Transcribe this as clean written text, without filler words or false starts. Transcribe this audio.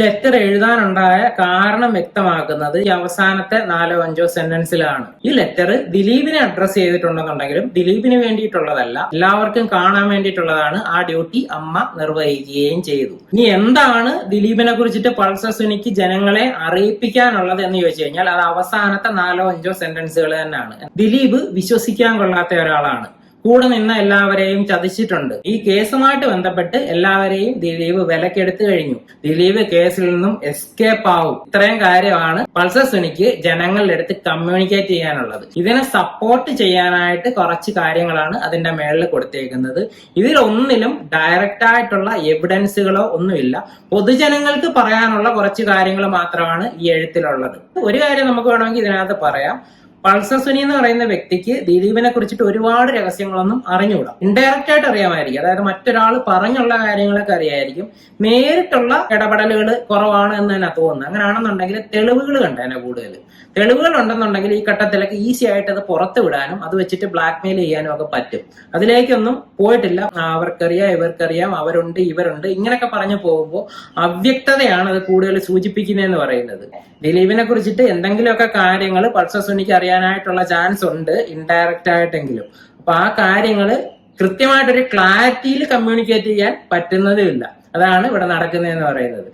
Letter എഴുതാനുണ്ടായ കാരണം വ്യക്തമാക്കുന്നത് ഈ അവസാനത്തെ 4-5 സെന്റൻസിലാണ്. ഈ ലെറ്റർ ദിലീപിനെ അഡ്രസ് ചെയ്തിട്ടുണ്ടെന്നുണ്ടെങ്കിലും ദിലീപിന് വേണ്ടിയിട്ടുള്ളതല്ല, എല്ലാവർക്കും കാണാൻ വേണ്ടിയിട്ടുള്ളതാണ്. ആ ഡ്യൂട്ടി അമ്മ നിർവഹിക്കുകയും ചെയ്തു. ഇനി എന്താണ് ദിലീപിനെ കുറിച്ചിട്ട് പൾസർ സുനിക്ക് ജനങ്ങളെ അറിയിപ്പിക്കാനുള്ളത് എന്ന് ചോദിച്ചു കഴിഞ്ഞാൽ അത് അവസാനത്തെ 4-5 സെന്റൻസുകൾ തന്നെയാണ്. ദിലീപ് വിശ്വസിക്കാൻ കൊള്ളാത്ത ഒരാളാണ്. കൂടെ നിന്ന് എല്ലാവരെയും ചതിച്ചിട്ടുണ്ട്. ഈ കേസുമായിട്ട് ബന്ധപ്പെട്ട് എല്ലാവരെയും ദിലീപ് വിലക്കെടുത്തു കഴിഞ്ഞു. ദിലീപ് കേസിൽ നിന്നും എസ്കേപ്പ് ആവും. ഇത്രയും കാര്യമാണ് പൾസർ സുനിക്ക് ജനങ്ങളുടെ അടുത്ത് കമ്മ്യൂണിക്കേറ്റ് ചെയ്യാനുള്ളത്. ഇതിനെ സപ്പോർട്ട് ചെയ്യാനായിട്ട് കുറച്ച് കാര്യങ്ങളാണ് അതിന്റെ മേളിൽ കൊടുത്തേക്കുന്നത്. ഇതിലൊന്നിലും ഡയറക്റ്റ് ആയിട്ടുള്ള എവിഡൻസുകളോ ഒന്നുമില്ല. പൊതുജനങ്ങൾക്ക് പറയാനുള്ള കുറച്ച് കാര്യങ്ങൾ മാത്രമാണ് ഈ എഴുത്തിലുള്ളത്. ഒരു കാര്യം നമുക്ക് വേണമെങ്കിൽ ഇതിനകത്ത് പറയാം. പൾസർ സുനി എന്ന് പറയുന്ന വ്യക്തിക്ക് ദിലീപിനെ കുറിച്ചിട്ട് ഒരുപാട് രഹസ്യങ്ങളൊന്നും അറിഞ്ഞുകൂടാ. ഇൻഡയറക്റ്റ് ആയിട്ട് അറിയാമായിരിക്കും, അതായത് മറ്റൊരാൾ പറഞ്ഞുള്ള കാര്യങ്ങളൊക്കെ അറിയായിരിക്കും. നേരിട്ടുള്ള ഇടപെടലുകൾ കുറവാണ് എന്ന് തന്നെ തോന്നുന്നു. അങ്ങനെയാണെന്നുണ്ടെങ്കിൽ തെളിവുകൾ കണ്ടേനെ കൂടുതൽ. തെളിവുകൾ ഉണ്ടെന്നുണ്ടെങ്കിൽ ഈ ഘട്ടത്തിലൊക്കെ ഈസി ആയിട്ട് അത് പുറത്തു വിടാനും അത് വെച്ചിട്ട് ബ്ലാക്ക് മെയിൽ ചെയ്യാനും ഒക്കെ പറ്റും. അതിലേക്കൊന്നും പോയിട്ടില്ല. അവർക്കറിയാം, ഇവർക്കറിയാം, അവരുണ്ട്, ഇവരുണ്ട്, ഇങ്ങനെയൊക്കെ പറഞ്ഞു പോകുമ്പോൾ അവ്യക്തതയാണ് അത് കൂടുതൽ സൂചിപ്പിക്കുന്നതെന്ന് പറയുന്നത്. ദിലീപിനെ കുറിച്ചിട്ട് എന്തെങ്കിലുമൊക്കെ കാര്യങ്ങൾ പൾസർ സുനിക്ക് അറിയാനായിട്ടുള്ള ചാൻസ് ഉണ്ട്, ഇൻഡയറക്റ്റ് ആയിട്ടെങ്കിലും. അപ്പൊ ആ കാര്യങ്ങൾ കൃത്യമായിട്ടൊരു ക്ലാരിറ്റിയിൽ കമ്മ്യൂണിക്കേറ്റ് ചെയ്യാൻ പറ്റുന്നതുമില്ല. അതാണ് ഇവിടെ നടക്കുന്നതെന്ന് പറയുന്നത്.